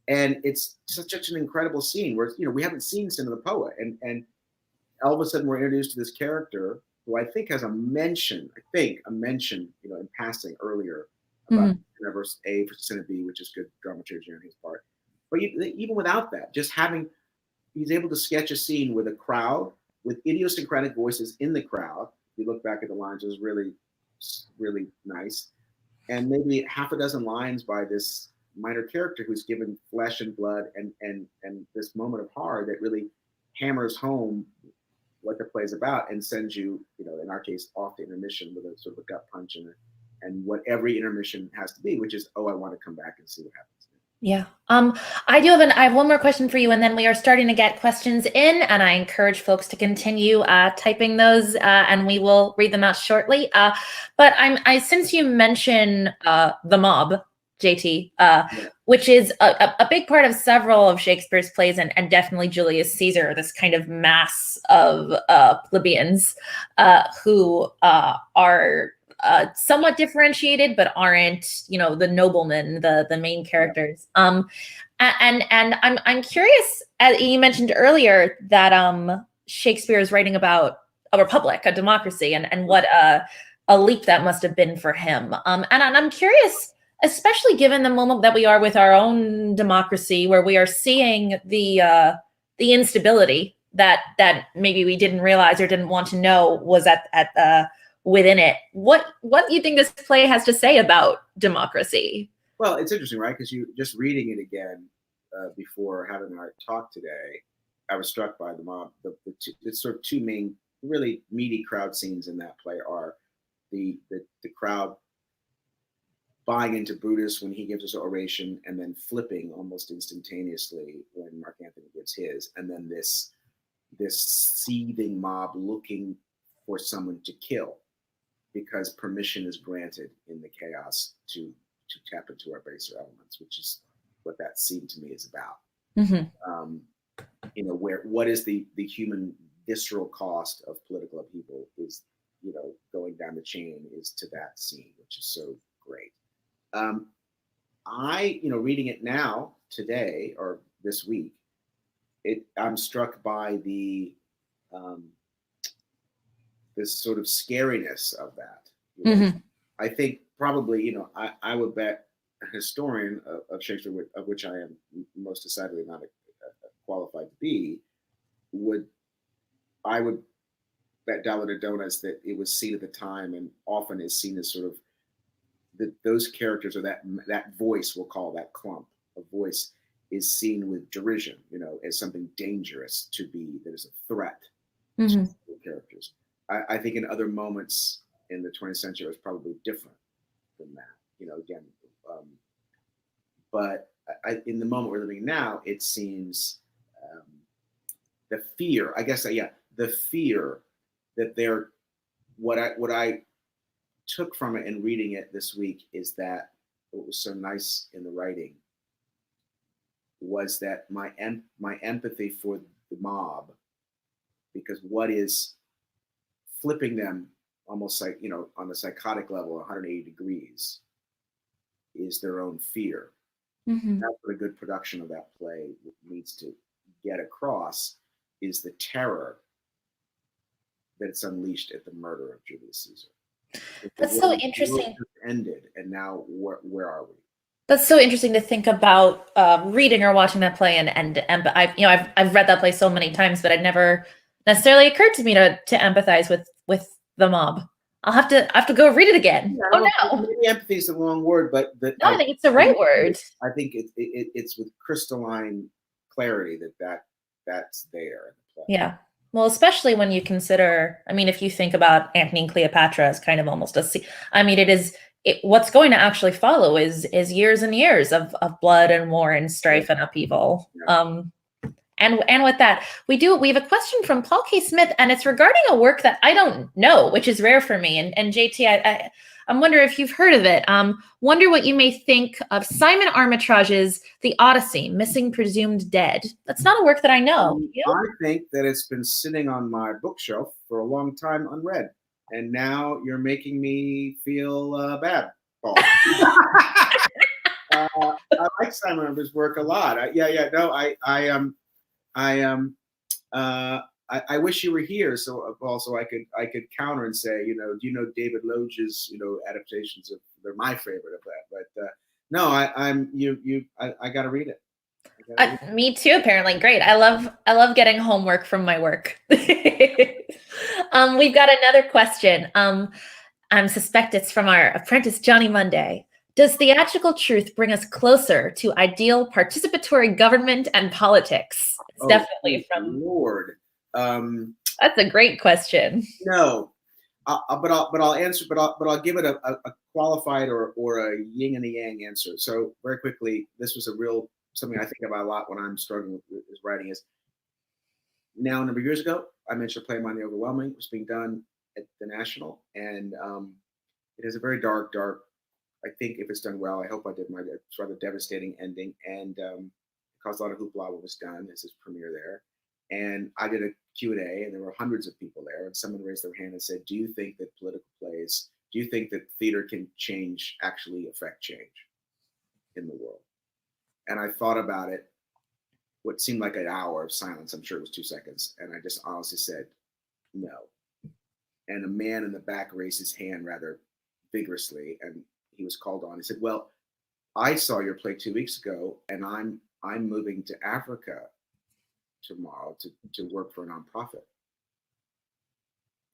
and it's such an incredible scene where we haven't seen Sin of the Poet, and all of a sudden we're introduced to this character who I think has a mention, in passing earlier about Sin versus A versus Sin of B, which is good dramaturgy on his part. But even without that, he's able to sketch a scene with a crowd, with idiosyncratic voices in the crowd. If you look back at the lines, it was really, really nice. And maybe half a dozen lines by this minor character who's given flesh and blood and this moment of horror that really hammers home what the play is about and sends you, in our case, off the intermission with a sort of a gut punch and what every intermission has to be, which is, oh, I want to come back and see what happens. Yeah. I have one more question for you, and then we are starting to get questions in, and I encourage folks to continue typing those, and we will read them out shortly. But since you mention the mob, JT, which is a big part of several of Shakespeare's plays, and definitely Julius Caesar, this kind of mass of plebeians who are somewhat differentiated, but aren't, the noblemen, the main characters. And I'm curious, as you mentioned earlier, that Shakespeare is writing about a republic, a democracy, and what a leap that must have been for him. And I'm curious, especially given the moment that we are with our own democracy, where we are seeing the instability that maybe we didn't realize or didn't want to know was at within it. What do you think this play has to say about democracy? Well, it's interesting, right? Because you just reading it again before having our talk today, I was struck by the mob. The sort of two main, really meaty crowd scenes in that play are the crowd buying into Brutus when he gives his oration, and then flipping almost instantaneously when Mark Antony gives his, and then this seething mob looking for someone to kill, because permission is granted in the chaos to tap into our baser elements, which is what that scene to me is about. What is the human visceral cost of political upheaval is, going down the chain is to that scene, which is so great. Reading it now, today, or this week, I'm struck by this sort of scariness of that. I think probably, I would bet historian of Shakespeare, of which I am most decidedly not qualified to be, I would bet dollar to donuts that it was seen at the time, and often is seen as sort of those characters, or that voice, we'll call that clump of voice, is seen with derision, as something dangerous to be, that is a threat to the characters. I think in other moments in the 20th century, it was probably different than that, again. But in the moment we're living now, it seems the fear, I guess, the fear that what I took from it in reading it this week is that what was so nice in the writing was that my empathy for the mob, because what is flipping them almost like, on the psychotic level, 180 degrees, is their own fear. That's what a good production of that play needs to get across, is the terror that it's unleashed at the murder of Julius Caesar. That's so interesting. Ended, and now where are we? That's so interesting to think about reading or watching that play, and I've read that play so many times, but it never necessarily occurred to me to empathize with the mob. I'll have to go read it again. Yeah, maybe empathy is the wrong word, but no, I think it's the right word. I think it's with crystalline clarity that's there in the play. Yeah. Well, especially when you consider, if you think about Antony and Cleopatra as kind of almost what's going to actually follow is years and years of blood and war and strife and upheaval. Yeah. And with that, we have a question from Paul K. Smith, and it's regarding a work that I don't know, which is rare for me. And JT, I wonder if you've heard of it. Wonder what you may think of Simon Armitrage's The Odyssey, Missing Presumed Dead. That's not a work that I know. I think that it's been sitting on my bookshelf for a long time unread. And now you're making me feel bad, Paul. I like Simon Armitrage's work a lot. I wish you were here, so also I could counter and say, do you know David Loge's adaptations of, they're my favorite of that, but no, I got to read it. Me too, apparently. Great. I love getting homework from my work. We've got another question. I suspect it's from our apprentice, Johnny Monday. Does theatrical truth bring us closer to ideal participatory government and politics? It's definitely from Lord. That's a great question. No, but I'll answer. But I'll give it a qualified or a yin and a yang answer. So very quickly, this was something I think about a lot when I'm struggling with writing. Is now a number of years ago, I mentioned a play, Mind the Overwhelming, was being done at the National, and it has a very dark. I think if it's done well, I hope I did it's rather devastating ending, and it caused a lot of hoopla when it was done. It's his premiere there. And I did a Q&A, and there were hundreds of people there, and someone raised their hand and said, do you think that theater can actually affect change in the world? And I thought about it, what seemed like an hour of silence, I'm sure it was 2 seconds, and I just honestly said, no. And a man in the back raised his hand rather vigorously, and he was called on. He said, well, I saw your play 2 weeks ago, and I'm moving to Africa tomorrow to work for a nonprofit.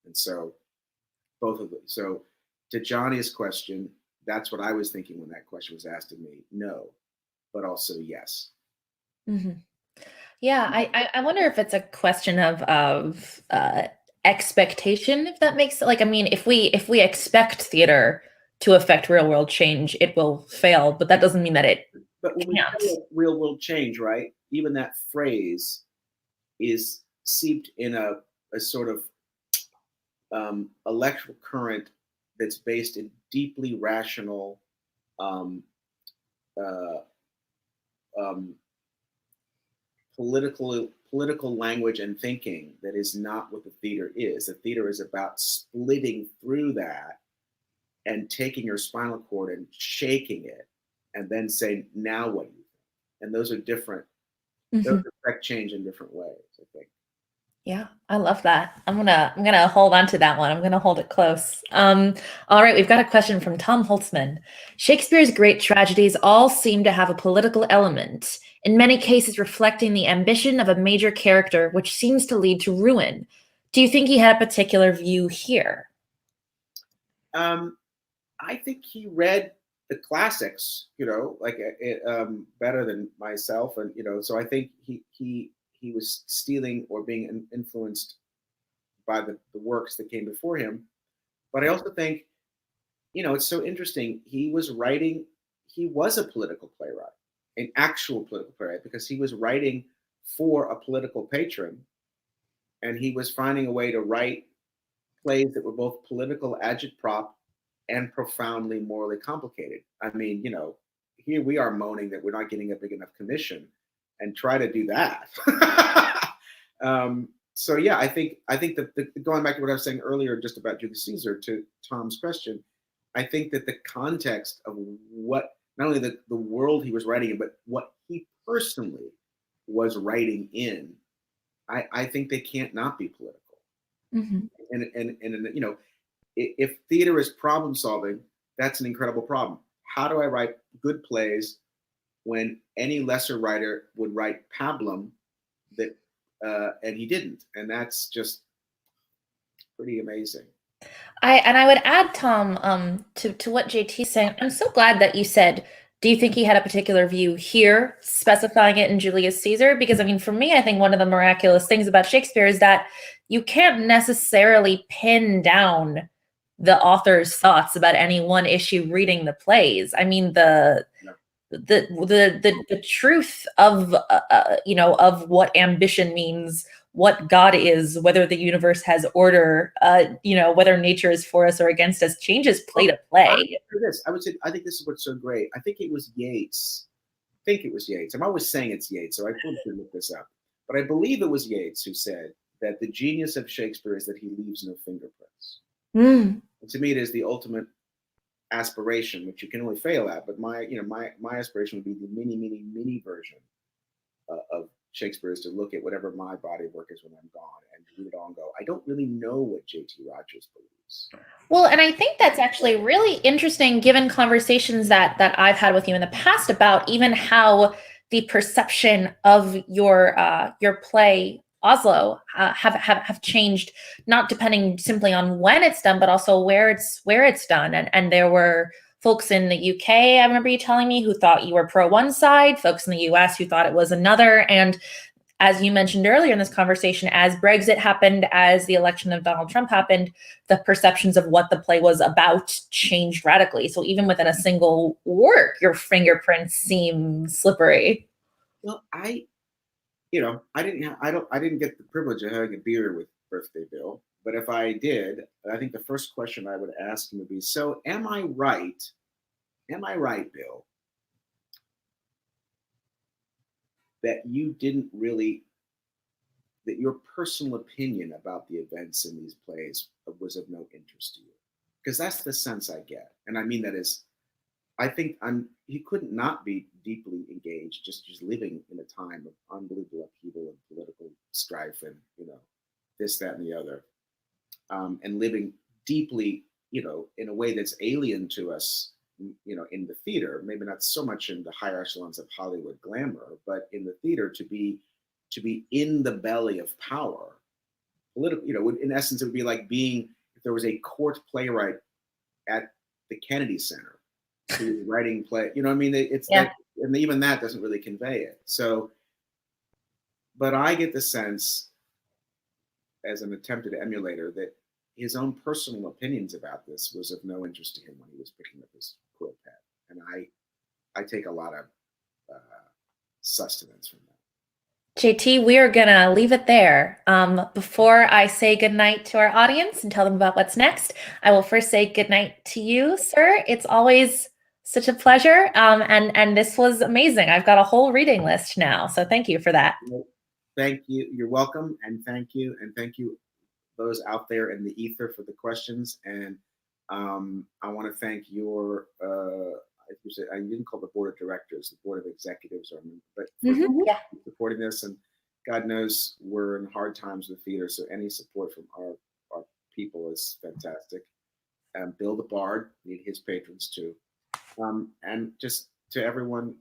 And so both of them. So to Johnny's question, that's what I was thinking when that question was asked of me. No, but also yes. Mm-hmm. Yeah, I wonder if it's a question of expectation, if that makes if we expect theater to affect real world change, it will fail, but that doesn't mean that it But when can't. we say real world change, right? Even that phrase is seeped in a sort of electrical current that's based in deeply rational political language and thinking that is not what the theater is. The theater is about splitting through that and taking your spinal cord and shaking it, and then saying, now what do you think? And those are different. Mm-hmm. Those affect change in different ways, I think. Yeah, I love that. I'm gonna hold on to that one. I'm gonna hold it close. All right, we've got a question from Tom Holtzman. Shakespeare's great tragedies all seem to have a political element, in many cases reflecting the ambition of a major character, which seems to lead to ruin. Do you think he had a particular view here? I think he read the classics, like better than myself, and so I think he was stealing or being influenced by the works that came before him. But I also think, it's so interesting. He was writing. He was a political playwright, an actual political playwright, because he was writing for a political patron, and he was finding a way to write plays that were both political agitprop and profoundly morally complicated. I mean, here we are moaning that we're not getting a big enough commission, and try to do that. So yeah, I think the going back to what I was saying earlier, just about Julius Caesar, to Tom's question, I think that the context of what, not only the world he was writing in, but what he personally was writing in, I think they can't not be political. Mm-hmm. And if theater is problem solving, that's an incredible problem. How do I write good plays when any lesser writer would write pablum that and he didn't? And that's just pretty amazing. I would add, Tom, to what JT's saying. I'm so glad that you said, do you think he had a particular view here, specifying it in Julius Caesar? Because I mean, for me, I think one of the miraculous things about Shakespeare is that you can't necessarily pin down the author's thoughts about any one issue reading the plays. I mean, the truth of of what ambition means, what God is, whether the universe has order, whether nature is for us or against us, changes play to play. I think this is what's so great. I think it was Yeats. I'm always saying it's Yeats, so I should look this up. But I believe it was Yeats who said that the genius of Shakespeare is that he leaves no fingerprints. And to me, it is the ultimate aspiration, which you can only fail at. But my aspiration would be the mini version of Shakespeare, is to look at whatever my body of work is when I'm gone and read it all and go, I don't really know what J.T. Rogers believes. Well, and I think that's actually really interesting, given conversations that I've had with you in the past about even how the perception of your play Oslo have changed, not depending simply on when it's done, but also where it's done. And there were folks in the UK, I remember you telling me, who thought you were pro one side, folks in the US who thought it was another. And as you mentioned earlier in this conversation, as Brexit happened, as the election of Donald Trump happened, the perceptions of what the play was about changed radically. So even within a single work, your fingerprints seem slippery. Well, I didn't get the privilege of having a beer with Birthday Bill, but if I did, I think the first question I would ask him would be, so am I right, Bill, that your personal opinion about the events in these plays was of no interest to you? Because that's the sense I get. And I mean that is, I think he couldn't not be deeply engaged, just living in a time of unbelievable upheaval and political strife and, this, that, and the other. And living deeply, in a way that's alien to us, in the theater, maybe not so much in the higher echelons of Hollywood glamour, but in the theater, to be in the belly of power, political, in essence, it would be like being, if there was a court playwright at the Kennedy Center who was writing play, I mean, it's that, and even that doesn't really convey it. So, but I get the sense, as an attempted emulator, that his own personal opinions about this was of no interest to him when he was picking up his quill pen. And I take a lot of sustenance from that. JT, we are gonna leave it there. Before I say goodnight to our audience and tell them about what's next, I will first say goodnight to you, sir. It's always such a pleasure. And this was amazing. I've got a whole reading list now. So thank you for that. Thank you. You're welcome. And thank you. And thank you, those out there in the ether, for the questions. And I want to thank your, I didn't call the board of directors, the board of executives, but for supporting this. And God knows we're in hard times with theater, so any support from our people is fantastic. Bill the Bard, need his patrons too. And just to everyone,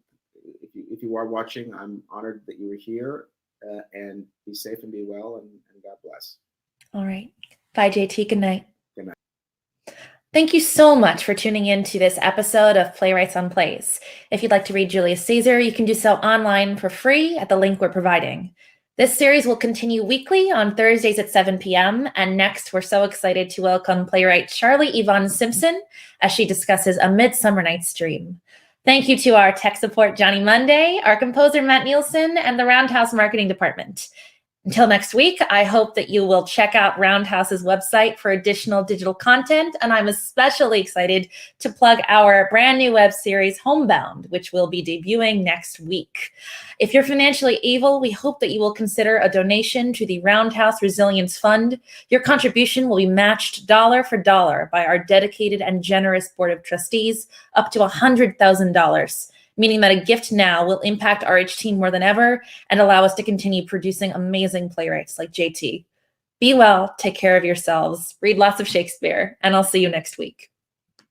if you are watching, I'm honored that you were here, and be safe and be well, and God bless. All right. Bye, JT. Good night. Good night. Thank you so much for tuning in to this episode of Playwrights on Plays. If you'd like to read Julius Caesar, you can do so online for free at the link we're providing. This series will continue weekly on Thursdays at 7 p.m. And next, we're so excited to welcome playwright Charlie Yvonne Simpson as she discusses A Midsummer Night's Dream. Thank you to our tech support, Johnny Monday, our composer, Matt Nielsen, and the Roundhouse Marketing Department. Until next week, I hope that you will check out Roundhouse's website for additional digital content, and I'm especially excited to plug our brand new web series, Homebound, which will be debuting next week. If you're financially able, we hope that you will consider a donation to the Roundhouse Resilience Fund. Your contribution will be matched dollar for dollar by our dedicated and generous Board of Trustees, up to $100,000. Meaning that a gift now will impact RH team more than ever and allow us to continue producing amazing playwrights like JT. Be well, take care of yourselves, read lots of Shakespeare, and I'll see you next week.